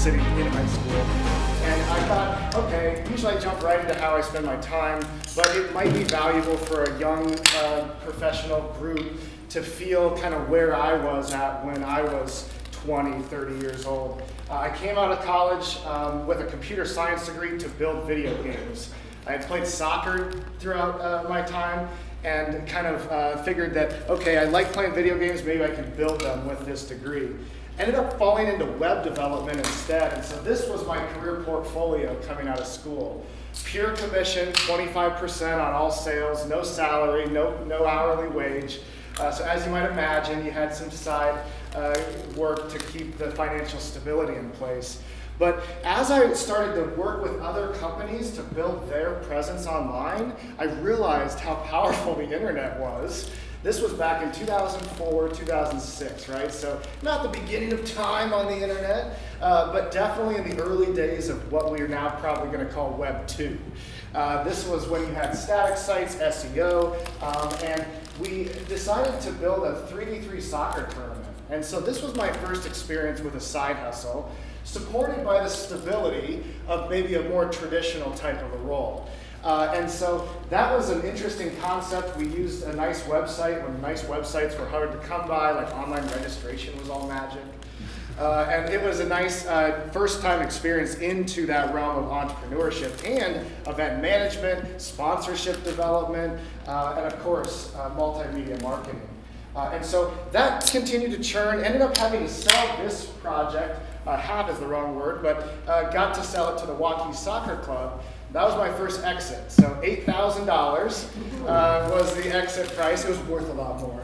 sitting in high school. And I thought, okay, usually I jump right into how I spend my time, but it might be valuable for a young professional group to feel kind of where I was at when I was 20, 30 years old. I came out of college with a computer science degree to build video games. I had played soccer throughout my time and kind of figured that, okay, I like playing video games, maybe I can build them with this degree. Ended up falling into web development instead, and so this was my career portfolio coming out of school. Pure commission, 25% on all sales, no salary, no hourly wage. So as you might imagine, you had some side work to keep the financial stability in place. But as I started to work with other companies to build their presence online, I realized how powerful the internet was. This was back in 2004, 2006, right? So not the beginning of time on the internet, but definitely in the early days of what we are now probably going to call Web 2. This was when you had static sites, SEO, and we decided to build a 3v3 soccer tournament. And so this was my first experience with a side hustle, supported by the stability of maybe a more traditional type of a role. And so that was an interesting concept. We used a nice website when nice websites were hard to come by, like online registration was all magic. And it was a nice first-time experience into that realm of entrepreneurship and event management, sponsorship development, and of course, multimedia marketing. And so that continued to churn, ended up having to sell this project, have is the wrong word, but got to sell it to the Waukee Soccer Club. That was my first exit. So $8,000 was the exit price. It was worth a lot more.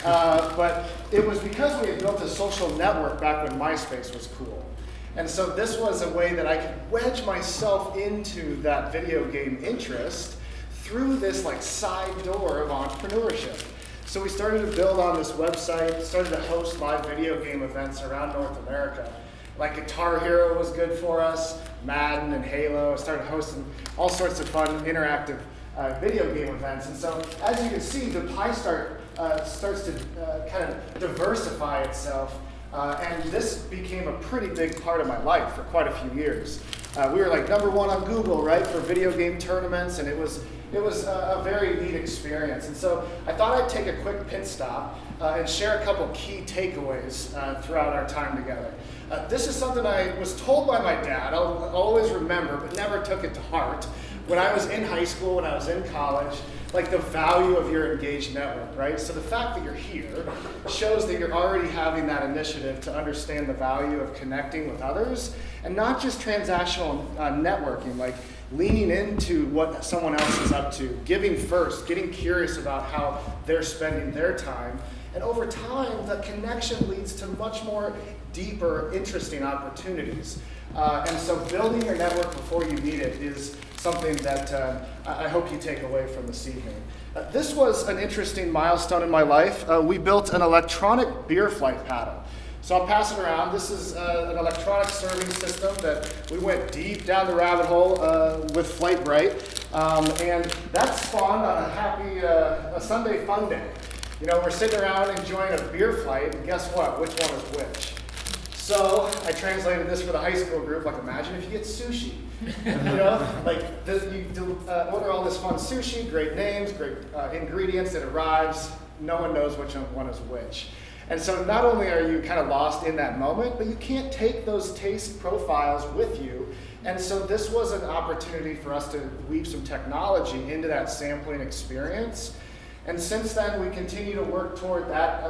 But it was because we had built a social network back when MySpace was cool. And so this was a way that I could wedge myself into that video game interest through this like side door of entrepreneurship. So we started to build on this website, started to host live video game events around North America. Like Guitar Hero was good for us, Madden and Halo. I started hosting all sorts of fun interactive video game events. And so as you can see, the pie starts to kind of diversify itself. And this became a pretty big part of my life for quite a few years. We were like #1 on Google, right, for video game tournaments, and it was a very neat experience. And so I thought I'd take a quick pit stop and share a couple key takeaways throughout our time together. This is something I was told by my dad. I'll always remember, but never took it to heart. When I was in high school, when I was in college, like the value of your engaged network, right? So the fact that you're here shows that you're already having that initiative to understand the value of connecting with others and not just transactional networking, like leaning into what someone else is up to, giving first, getting curious about how they're spending their time. And over time, the connection leads to much more deeper, interesting opportunities. And so building your network before you need it is something that I hope you take away from this evening. This was an interesting milestone in my life. We built an electronic beer flight paddle. So I'll pass it around. This is an electronic serving system that we went deep down the rabbit hole with Flight Bright. And that spawned on a Sunday fun day. You know, we're sitting around enjoying a beer flight, and guess what? Which one is which? So I translated this for the high school group, like imagine if you get sushi. You know, like you order all this fun sushi, great names, great ingredients, it arrives, no one knows which one is which. And so not only are you kind of lost in that moment, but you can't take those taste profiles with you. And so this was an opportunity for us to weave some technology into that sampling experience. And since then, we continue to work toward that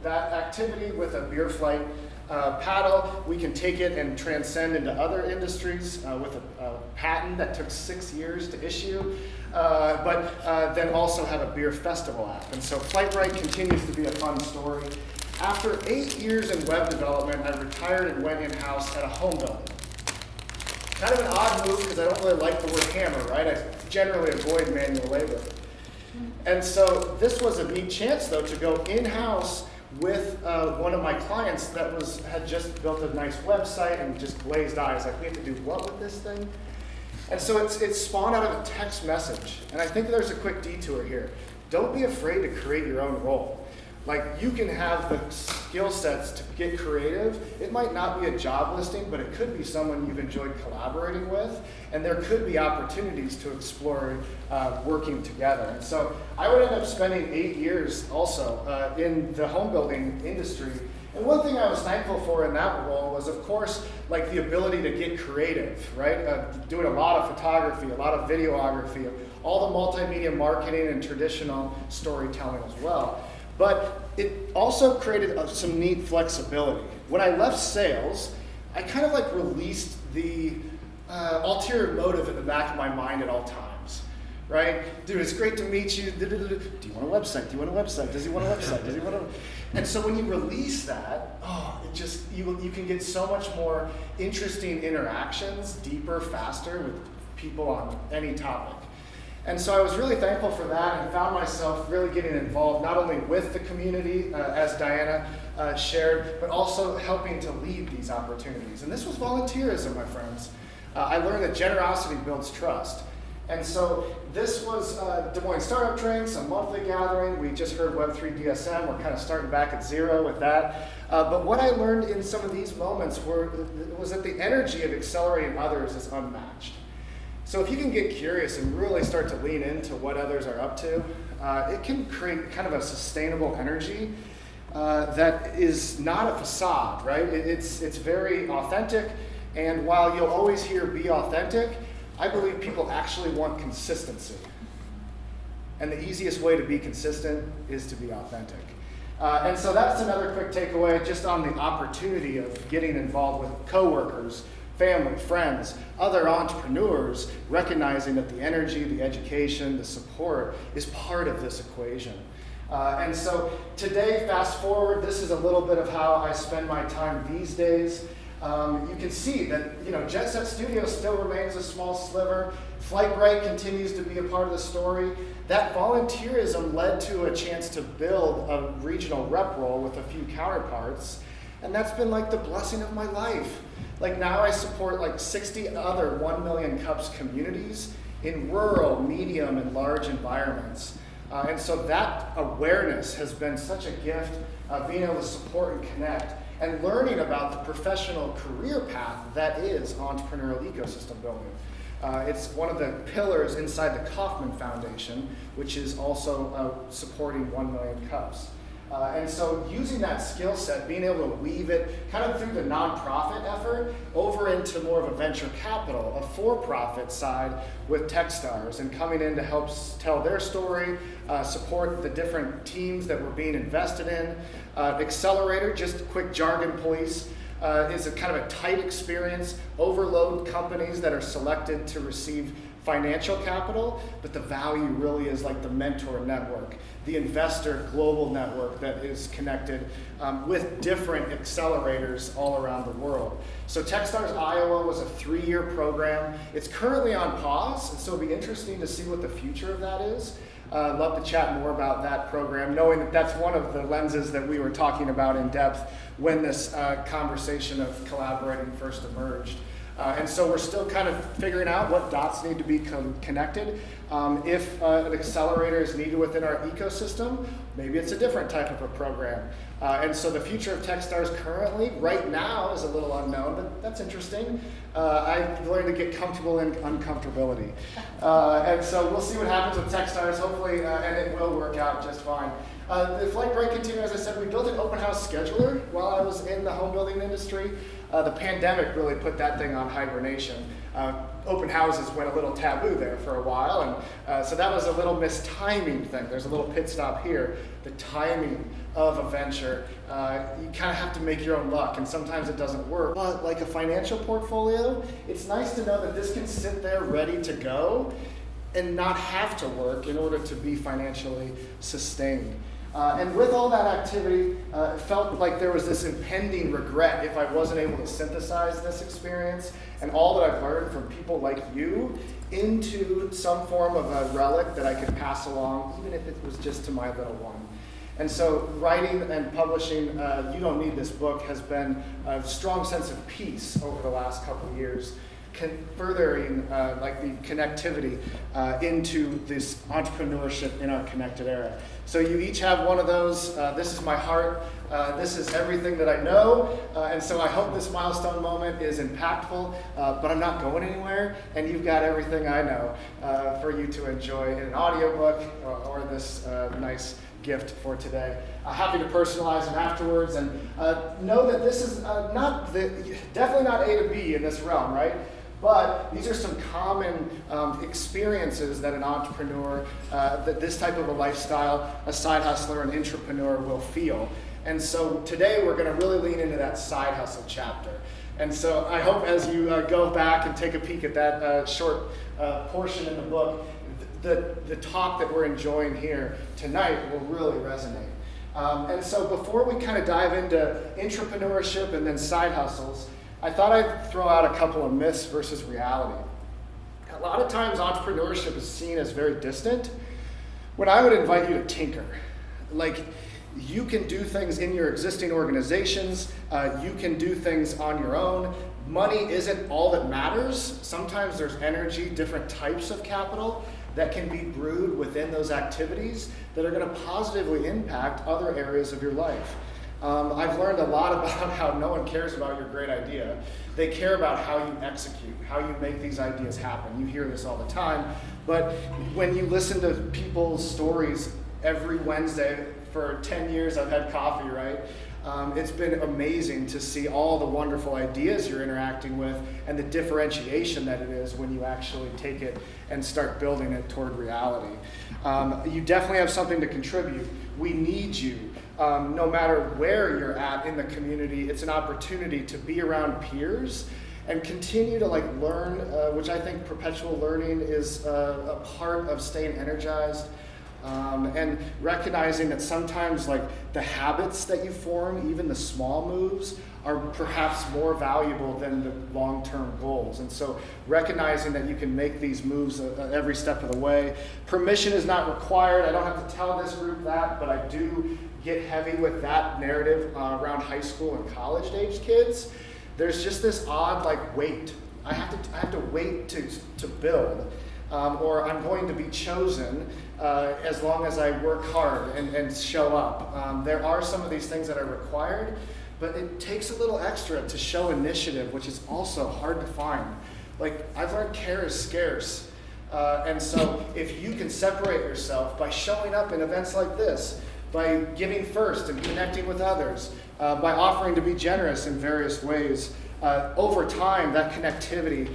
activity with a beer flight paddle. We can take it and transcend into other industries with a patent that took 6 years to issue, but then also have a beer festival app. And so Flightbright continues to be a fun story. After 8 years in web development, I retired and went in-house at a home builder. Kind of an odd move because I don't really like the word hammer, right? I generally avoid manual labor. And so this was a neat chance, though, to go in-house with one of my clients that had just built a nice website and just glazed eyes, like, we have to do what with this thing? And so it's spawned out of a text message. And I think there's a quick detour here. Don't be afraid to create your own role. Like, you can have the skill sets to get creative, it might not be a job listing, but it could be someone you've enjoyed collaborating with, and there could be opportunities to explore working together. And so I would end up spending 8 years also in the home building industry. And one thing I was thankful for in that role was, of course, like the ability to get creative, right? Doing a lot of photography, a lot of videography, all the multimedia marketing and traditional storytelling as well. But it also created some neat flexibility. When I left sales, I kind of like released the ulterior motive in the back of my mind at all times, right? Dude, it's great to meet you. Do you want a website? Do you want a website? Does he want a website? Does he want a... And so when you release that, it just, you can get so much more interesting interactions, deeper, faster with people on any topic. And so I was really thankful for that and found myself really getting involved not only with the community, as Diana shared, but also helping to lead these opportunities. And this was volunteerism, my friends. I learned that generosity builds trust. And so this was Des Moines Startup Drinks, a monthly gathering. We just heard Web3 DSM. We're kind of starting back at zero with that. But what I learned in some of these moments was that the energy of accelerating others is unmatched. So if you can get curious and really start to lean into what others are up to, it can create kind of a sustainable energy that is not a facade, right? It's very authentic, and while you'll always hear be authentic, I believe people actually want consistency. And the easiest way to be consistent is to be authentic. And so that's another quick takeaway just on the opportunity of getting involved with coworkers, family, friends, other entrepreneurs, recognizing that the energy, the education, the support is part of this equation. And so today, fast forward, this is a little bit of how I spend my time these days. You can see that Jet Set Studios still remains a small sliver. Flightbright continues to be a part of the story. That volunteerism led to a chance to build a regional rep role with a few counterparts, and that's been like the blessing of my life. Like now I support like 60 other 1 Million Cups communities in rural, medium, and large environments. And so that awareness has been such a gift, being able to support and connect, and learning about the professional career path that is entrepreneurial ecosystem building. It's one of the pillars inside the Kauffman Foundation, which is also supporting 1 Million Cups. And so using that skill set, being able to weave it kind of through the nonprofit effort over into more of a venture capital, a for-profit side with Techstars, and coming in to help tell their story, support the different teams that we're being invested in. Accelerator, just quick jargon police, is a kind of a tight experience, overload companies that are selected to receive financial capital, but the value really is like the mentor network, the investor global network that is connected with different accelerators all around the world. So Techstars Iowa was a 3-year program. It's currently on pause, and so it'll be interesting to see what the future of that is. Love to chat more about that program, knowing that that's one of the lenses that we were talking about in depth when this conversation of collaborating first emerged. And so we're still kind of figuring out what dots need to be connected. If an accelerator is needed within our ecosystem, maybe it's a different type of a program. And so the future of Techstars currently, right now, is a little unknown, but that's interesting. I've learned to get comfortable in uncomfortability. And so we'll see what happens with Techstars, hopefully, and it will work out just fine. The Flightbright continued, as I said, we built an open house scheduler while I was in the home building industry. The pandemic really put that thing on hibernation. Open houses went a little taboo there for a while, and so that was a little mistiming thing. There's a little pit stop here. The timing of a venture, you kind of have to make your own luck, and sometimes it doesn't work. But like a financial portfolio, it's nice to know that this can sit there ready to go and not have to work in order to be financially sustained. And with all that activity, it felt like there was this impending regret if I wasn't able to synthesize this experience and all that I've learned from people like you into some form of a relic that I could pass along, even if it was just to my little one. And so writing and publishing You Don't Need This Book has been a strong sense of peace over the last couple of years. furthering like the connectivity into this entrepreneurship in our connected era. So you each have one of those. This is my heart. This is everything that I know. And so I hope this milestone moment is impactful, but I'm not going anywhere. And you've got everything I know for you to enjoy in an audiobook or this nice gift for today. Happy to personalize them afterwards, and know that this is definitely not A to B in this realm, right? But these are some common experiences that an entrepreneur, that this type of a lifestyle, a side hustler, an intrapreneur will feel. And so today we're going to really lean into that side hustle chapter. And so I hope as you go back and take a peek at that short portion in the book, the talk that we're enjoying here tonight will really resonate. And so before we kind of dive into intrapreneurship and then side hustles, I thought I'd throw out a couple of myths versus reality. A lot of times entrepreneurship is seen as very distant, when I would invite you to tinker. Like, you can do things in your existing organizations, you can do things on your own. Money isn't all that matters. Sometimes there's energy, different types of capital that can be brewed within those activities that are going to positively impact other areas of your life. I've learned a lot about how no one cares about your great idea. They care about how you execute, how you make these ideas happen. You hear this all the time, but when you listen to people's stories every Wednesday for 10 years I've had coffee, right? It's been amazing to see all the wonderful ideas you're interacting with and the differentiation that it is when you actually take it and start building it toward reality. You definitely have something to contribute. We need you. No matter where you're at in the community, it's an opportunity to be around peers and continue to learn, which I think perpetual learning is a part of staying energized. And recognizing that sometimes the habits that you form, even the small moves, are perhaps more valuable than the long-term goals. And so recognizing that you can make these moves every step of the way. Permission is not required. I don't have to tell this group that, but I do get heavy with that narrative around high school and college-age kids. There's just this odd wait. I have to wait to build. Or I'm going to be chosen as long as I work hard and show up. There are some of these things that are required, but it takes a little extra to show initiative, which is also hard to find. I've learned care is scarce. And so if you can separate yourself by showing up in events like this, by giving first and connecting with others, by offering to be generous in various ways, over time, that connectivity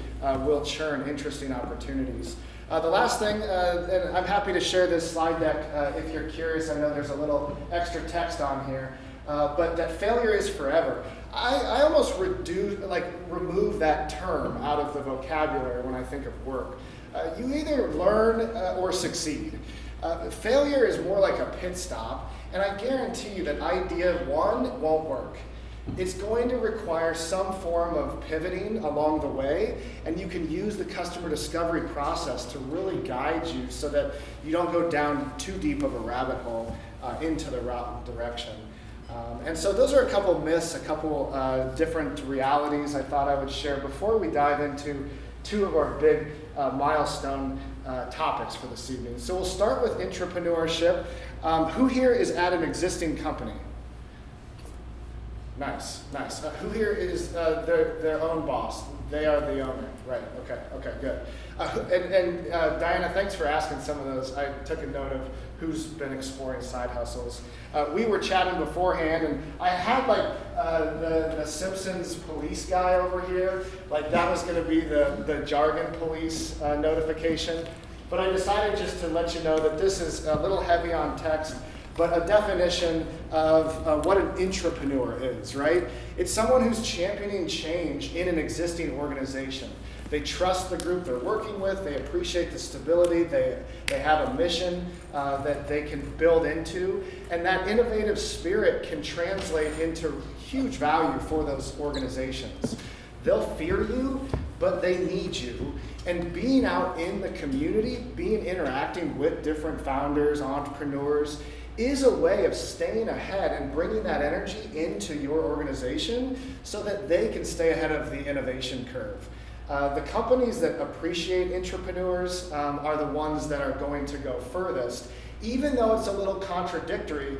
will churn interesting opportunities. The last thing, and I'm happy to share this slide deck if you're curious. I know there's a little extra text on here, but that failure is forever. I almost remove that term out of the vocabulary when I think of work. You either learn or succeed. Failure is more like a pit stop, and I guarantee you that idea one won't work. It's going to require some form of pivoting along the way, and you can use the customer discovery process to really guide you so that you don't go down too deep of a rabbit hole into the wrong direction. And so those are a couple myths, a couple different realities I thought I would share before we dive into two of our big milestone topics for this evening. So we'll start with intrapreneurship. Who here is at an existing company? Nice. Who here is their own boss? They are the owner, right? Okay, good. And Diana, thanks for asking some of those. I took a note of who's been exploring side hustles. We were chatting beforehand, and I had the Simpsons police guy over here. That was going to be the jargon police notification. But I decided just to let you know that this is a little heavy on text, but a definition of what an intrapreneur is, right? It's someone who's championing change in an existing organization. They trust the group they're working with, they appreciate the stability, they have a mission that they can build into, and that innovative spirit can translate into huge value for those organizations. They'll fear you, but they need you. And being out in the community, interacting with different founders, entrepreneurs, is a way of staying ahead and bringing that energy into your organization so that they can stay ahead of the innovation curve. The companies that appreciate intrapreneurs are the ones that are going to go furthest, even though it's a little contradictory.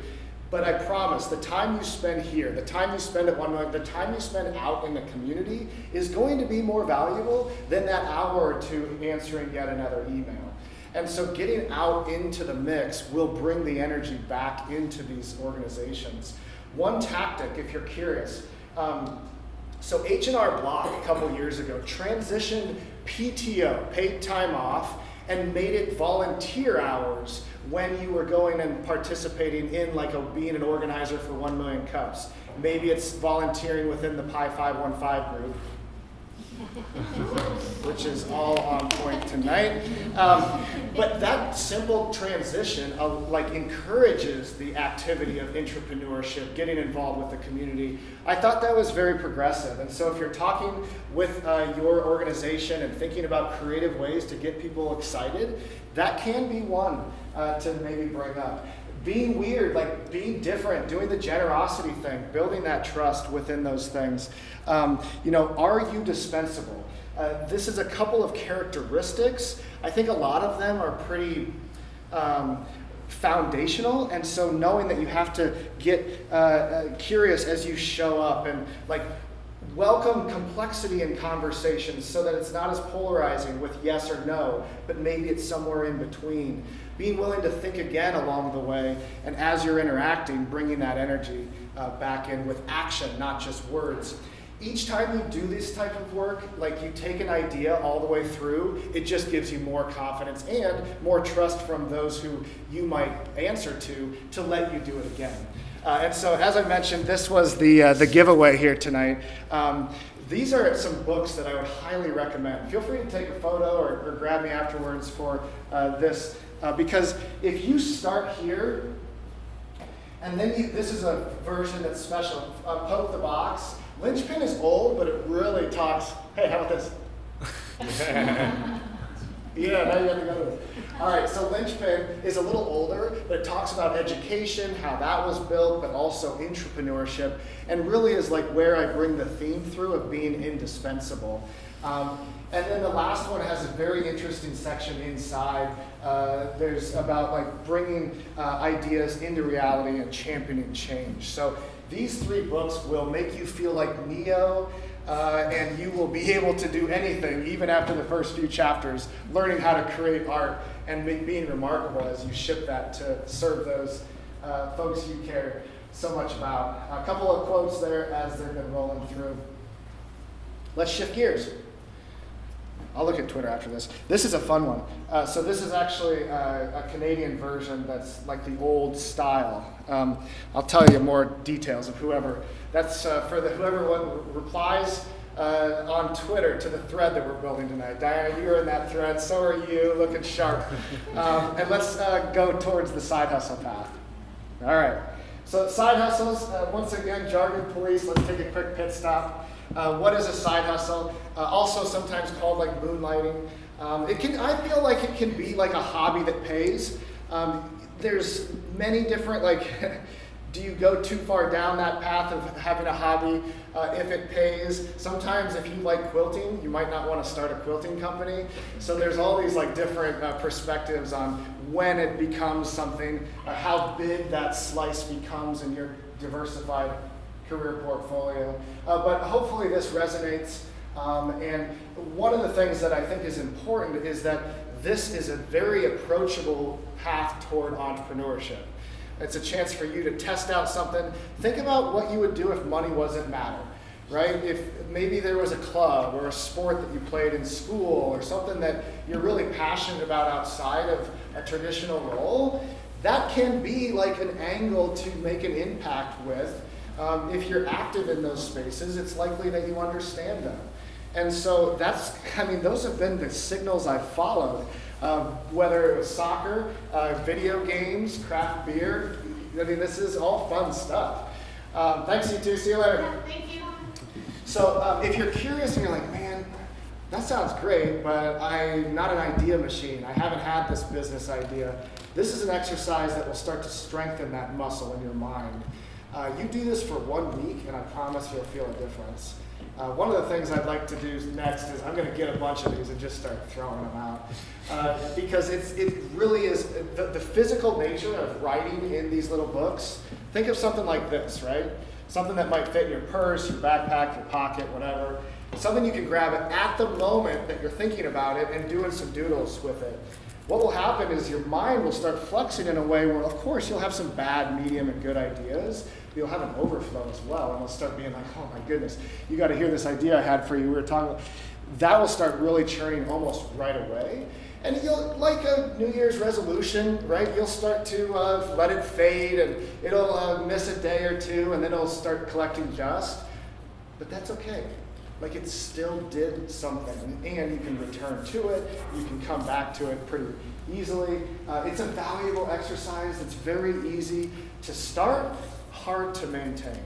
But I promise, the time you spend here, the time you spend at 1 million, the time you spend out in the community is going to be more valuable than that hour or two answering yet another email. And so getting out into the mix will bring the energy back into these organizations. One tactic, if you're curious, so H&R Block a couple years ago transitioned PTO, paid time off, and made it volunteer hours when you were going and participating in being an organizer for 1 million cups. Maybe it's volunteering within the Pi 515 group, which is all on point tonight. But that simple transition encourages the activity of intrapreneurship, getting involved with the community. I thought that was very progressive. And so if you're talking with your organization and thinking about creative ways to get people excited, that can be one to maybe bring up. Being weird, being different, doing the generosity thing, building that trust within those things. Are you dispensable? This is a couple of characteristics. I think a lot of them are pretty foundational, and so knowing that you have to get curious as you show up and welcome complexity in conversations so that it's not as polarizing with yes or no, but maybe it's somewhere in between. Being willing to think again along the way, and as you're interacting, bringing that energy back in with action, not just words. Each time you do this type of work, you take an idea all the way through, it just gives you more confidence and more trust from those who you might answer to let you do it again. And so, as I mentioned, this was the giveaway here tonight. These are some books that I would highly recommend. Feel free to take a photo or grab me afterwards for this, because if you start here, and then this is a version that's special, Poke the Box. Linchpin is old, but it really talks, hey, how about this? Yeah, now you have to go to it. All right, so Linchpin is a little older, but it talks about education, how that was built, but also intrapreneurship, and really is where I bring the theme through of being indispensable. And then the last one has a very interesting section inside. There's about bringing ideas into reality and championing change. So these 3 books will make you feel like Neo, and you will be able to do anything, even after the first few chapters, learning how to create art and being remarkable as you ship that to serve those folks you care so much about. A couple of quotes there as they've been rolling through. Let's shift gears. I'll look at Twitter after this. This is a fun one. So this is actually a Canadian version that's the old style. I'll tell you more details of whoever. That's for whoever replies on Twitter to the thread that we're building tonight. Diana, you are in that thread. So are you, looking sharp. And let's go towards the side hustle path. All right. So side hustles, once again, jargon police. Let's take a quick pit stop. What is a side hustle? Also sometimes called moonlighting. I feel like it can be a hobby that pays. There's many different, do you go too far down that path of having a hobby if it pays? Sometimes if you like quilting, you might not want to start a quilting company. So there's all these different perspectives on when it becomes something, how big that slice becomes in your diversified career portfolio. But hopefully this resonates. And one of the things that I think is important is that this is a very approachable path toward entrepreneurship. It's a chance for you to test out something. Think about what you would do if money wasn't matter, right? If maybe there was a club or a sport that you played in school or something that you're really passionate about outside of a traditional role, that can be an angle to make an impact with. If you're active in those spaces, it's likely that you understand them. And so those have been the signals I've followed, whether it was soccer, video games, craft beer. This is all fun stuff. Thanks, you two. See you later. Yeah, thank you. So if you're curious and you're like, man, that sounds great, but I'm not an idea machine. I haven't had this business idea. This is an exercise that will start to strengthen that muscle in your mind. You do this for 1 week, and I promise you'll feel a difference. One of the things I'd like to do next is I'm going to get a bunch of these and just start throwing them out. Because it really is, the physical nature of writing in these little books, think of something like this, right? Something that might fit in your purse, your backpack, your pocket, whatever. Something you can grab at the moment that you're thinking about it and doing some doodles with it. What will happen is your mind will start flexing in a way where, of course, you'll have some bad, medium, and good ideas. You'll have an overflow as well, and it'll start being like, oh my goodness, you got to hear this idea I had for you. We were talking about. That will start really churning almost right away. And you'll, like a New Year's resolution, right? You'll start to let it fade, and it'll miss a day or two, and then it'll start collecting dust. But that's okay. Like it still did something, and you can return to it. You can come back to it pretty easily. It's a valuable exercise. It's very easy to start, hard to maintain.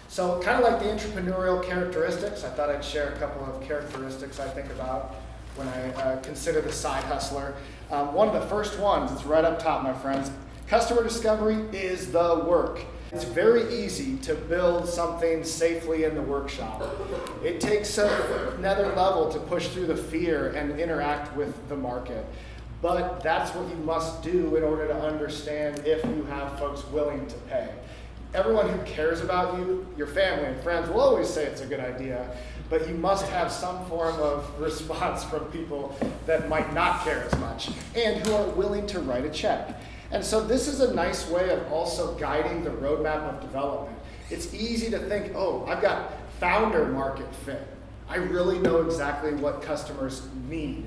So kind of like the entrepreneurial characteristics, I thought I'd share a couple of characteristics I think about when I consider the side hustler. One of the first ones, it's right up top, my friends. Customer discovery is the work. It's very easy to build something safely in the workshop. It takes another level to push through the fear and interact with the market. But that's what you must do in order to understand if you have folks willing to pay. Everyone who cares about you, your family and friends, will always say it's a good idea, but you must have some form of response from people that might not care as much and who are willing to write a check. And so this is a nice way of also guiding the roadmap of development. It's easy to think, oh, I've got founder market fit. I really know exactly what customers need.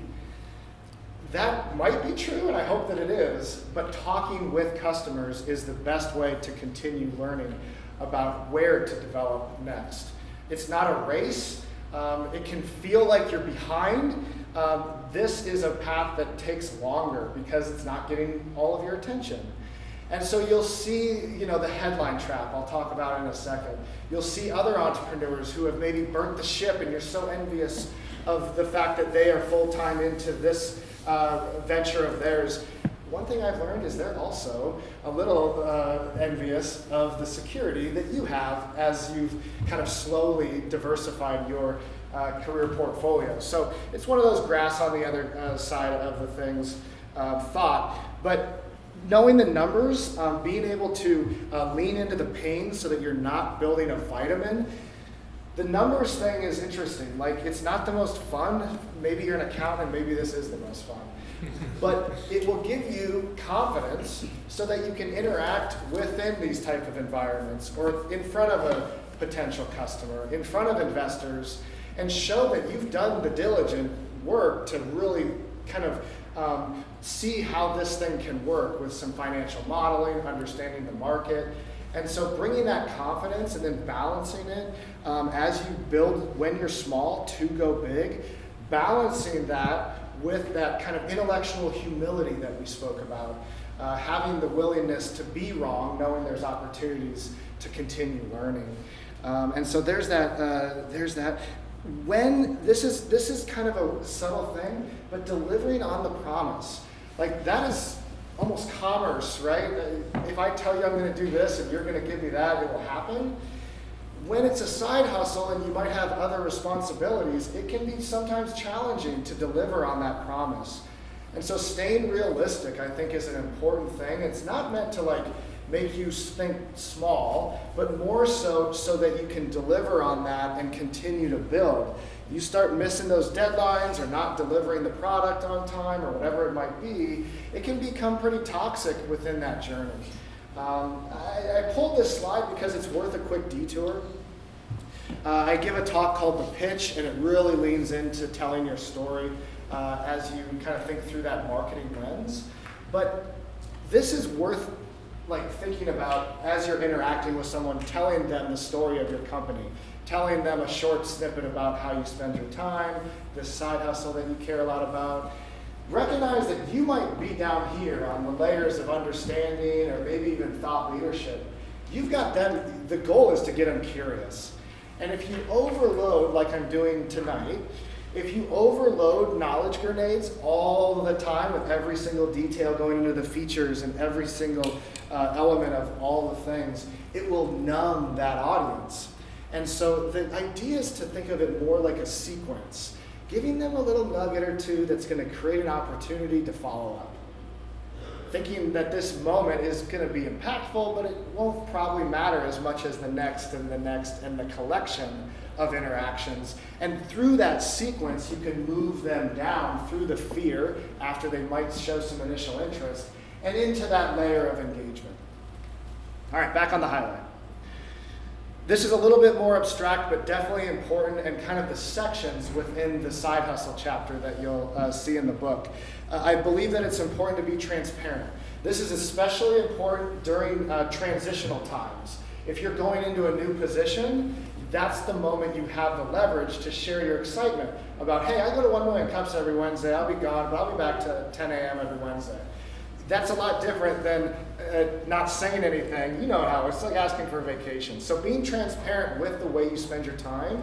That might be true, and I hope that it is, but talking with customers is the best way to continue learning about where to develop next. It's not a race. It can feel like you're behind. This is a path that takes longer because it's not getting all of your attention. And so you'll see, the headline trap I'll talk about in a second. You'll see other entrepreneurs who have maybe burnt the ship, and you're so envious of the fact that they are full-time into this venture of theirs. One thing I've learned is they're also a little envious of the security that you have as you've kind of slowly diversified your career portfolio. So it's one of those grass on the other side of the things thought. But knowing the numbers, being able to lean into the pain so that you're not building a vitamin. The numbers thing is interesting. Like, it's not the most fun. Maybe you're an accountant, and maybe this is the most fun. But it will give you confidence so that you can interact within these type of environments or in front of a potential customer, in front of investors, and show that you've done the diligent work to really kind of see how this thing can work with some financial modeling, understanding the market. And so bringing that confidence and then balancing it as you build when you're small to go big, balancing that with that kind of intellectual humility that we spoke about, having the willingness to be wrong, knowing there's opportunities to continue learning. And so there's that. When this is kind of a subtle thing, but delivering on the promise, like that is almost commerce, right? If I tell you I'm going to do this and you're going to give me that, it will happen. When it's a side hustle and you might have other responsibilities, it can be sometimes challenging to deliver on that promise. And so staying realistic, I think, is an important thing. It's not meant to make you think small, but more so that you can deliver on that and continue to build. You start missing those deadlines or not delivering the product on time or whatever it might be, it can become pretty toxic within that journey. I pulled this slide because it's worth a quick detour. I give a talk called The Pitch, and it really leans into telling your story as you kind of think through that marketing lens. But this is worth thinking about as you're interacting with someone, telling them the story of your company, telling them a short snippet about how you spend your time, this side hustle that you care a lot about. Recognize that you might be down here on the layers of understanding or maybe even thought leadership. You've got them, the goal is to get them curious. And if you overload, like I'm doing tonight, if you overload knowledge grenades all the time with every single detail going into the features and every single element of all the things, it will numb that audience. And so the idea is to think of it more like a sequence, giving them a little nugget or two that's going to create an opportunity to follow up. Thinking that this moment is going to be impactful, but it won't probably matter as much as the next and the next and the collection of interactions. And through that sequence, you can move them down through the fear after they might show some initial interest and into that layer of engagement. All right, back on the highlight. This is a little bit more abstract, but definitely important, and kind of the sections within the side hustle chapter that you'll see in the book. I believe that it's important to be transparent. This is especially important during transitional times. If you're going into a new position, that's the moment you have the leverage to share your excitement about, hey, I go to 1 Million Cups every Wednesday, I'll be gone, but I'll be back to 10 a.m. every Wednesday. That's a lot different than not saying anything. You know how it's like asking for a vacation. So being transparent with the way you spend your time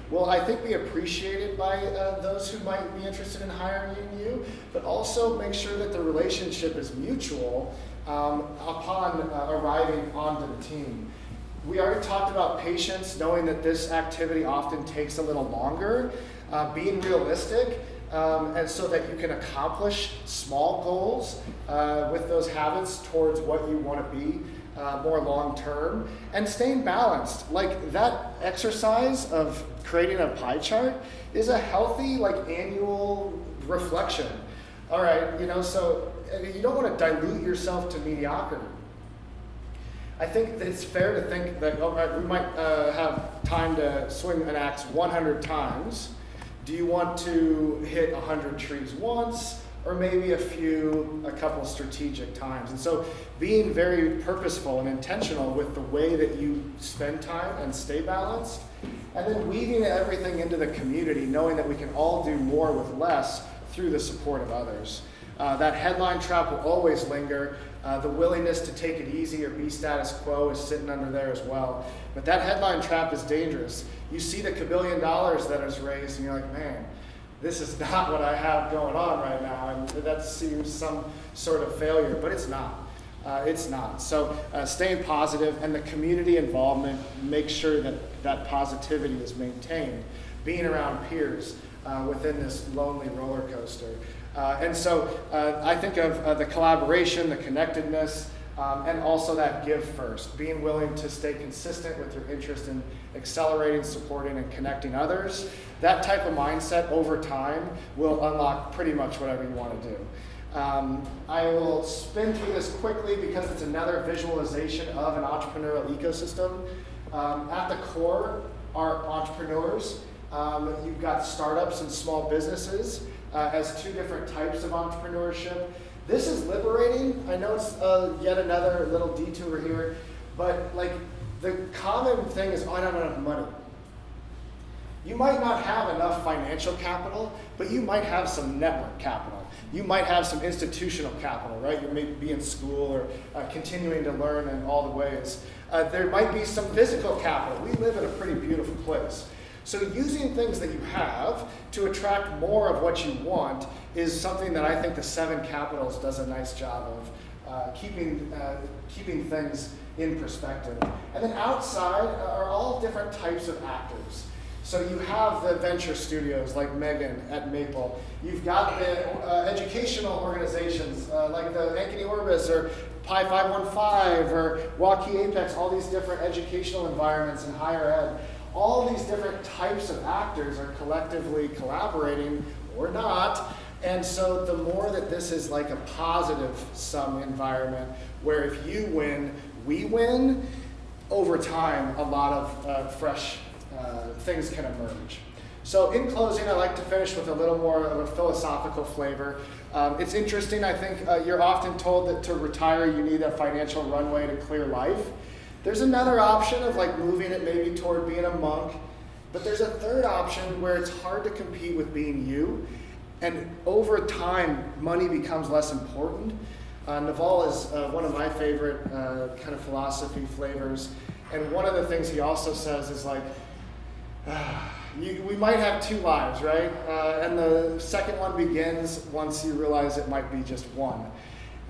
will, I think, be appreciated by those who might be interested in hiring you, but also make sure that the relationship is mutual upon arriving onto the team. We already talked about patience, knowing that this activity often takes a little longer, being realistic, and so that you can accomplish small goals with those habits towards what you want to be more long term, and staying balanced. Like that exercise of creating a pie chart is a healthy, like, annual reflection. All right, so you don't want to dilute yourself to mediocrity. I think that it's fair to think that, all right, we might have time to swing an axe 100 times. Do you want to hit 100 trees once, or maybe a couple strategic times? And so being very purposeful and intentional with the way that you spend time and stay balanced, and then weaving everything into the community, knowing that we can all do more with less through the support of others. That headline trap will always linger. The willingness to take it easy or be status quo is sitting under there as well. But that headline trap is dangerous. You see the $1 billion that is raised and you're like, man, this is not what I have going on right now. And that seems some sort of failure, but it's not. It's not. So staying positive and the community involvement, make sure that that positivity is maintained. Being around peers within this lonely roller coaster. And so I think of the collaboration, the connectedness, and also that give first, being willing to stay consistent with your interest in accelerating, supporting, and connecting others. That type of mindset over time will unlock pretty much whatever you want to do. I will spin through this quickly because it's another visualization of an entrepreneurial ecosystem. At the core are entrepreneurs. You've got startups and small businesses as two different types of entrepreneurship. This is liberating. I know it's yet another little detour here, but like the common thing is, I don't have enough money. You might not have enough financial capital, but you might have some network capital. You might have some institutional capital, right? You may be in school or continuing to learn in all the ways. There might be some physical capital. We live in a pretty beautiful place. So using things that you have to attract more of what you want is something that I think the 7 Capitals does a nice job of keeping things in perspective. And then outside are all different types of actors. So you have the venture studios like Megan at Maple. You've got the educational organizations like the Ankeny Orbis or Pi 515 or Waukee Apex, all these different educational environments in higher ed. All these different types of actors are collectively collaborating or not. And so the more that this is like a positive sum environment where if you win, we win, over time a lot of fresh things can emerge. So in closing, I like to finish with a little more of a philosophical flavor. It's interesting, I think you're often told that to retire you need a financial runway to clear life. There's another option of like moving it maybe toward being a monk, but there's a third option where it's hard to compete with being you, and over time money becomes less important. Naval is one of my favorite kind of philosophy flavors, and one of the things he also says is like, we might have 2 lives, right? And the second one begins once you realize it might be just one.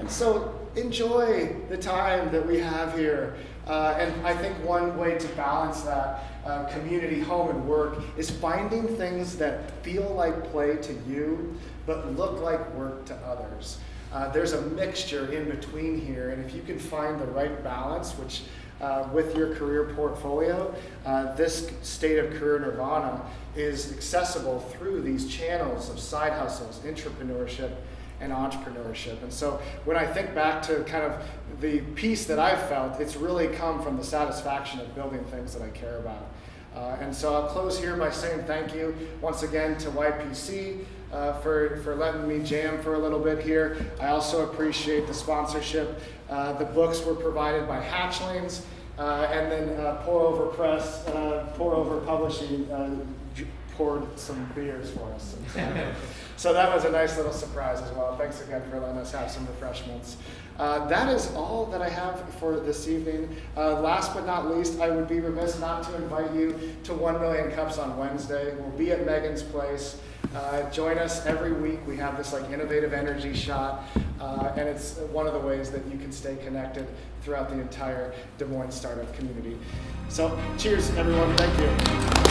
And so enjoy the time that we have here. And I think one way to balance that community, home, and work is finding things that feel like play to you, but look like work to others. There's a mixture in between here, and if you can find the right balance, which with your career portfolio, this state of career nirvana is accessible through these channels of side hustles, intrapreneurship, and entrepreneurship. And so when I think back to kind of the peace that I've felt, it's really come from the satisfaction of building things that I care about. And so I'll close here by saying thank you once again to YPC for letting me jam for a little bit here. I also appreciate the sponsorship. The books were provided by Hatchlings, and then Pour Over Publishing poured some beers for us. So that was a nice little surprise as well. Thanks again for letting us have some refreshments. That is all that I have for this evening. Last but not least, I would be remiss not to invite you to 1 Million Cups on Wednesday. We'll be at Megan's place. Join us every week. We have this like innovative energy shot, and it's one of the ways that you can stay connected throughout the entire Des Moines startup community. So cheers, everyone. Thank you.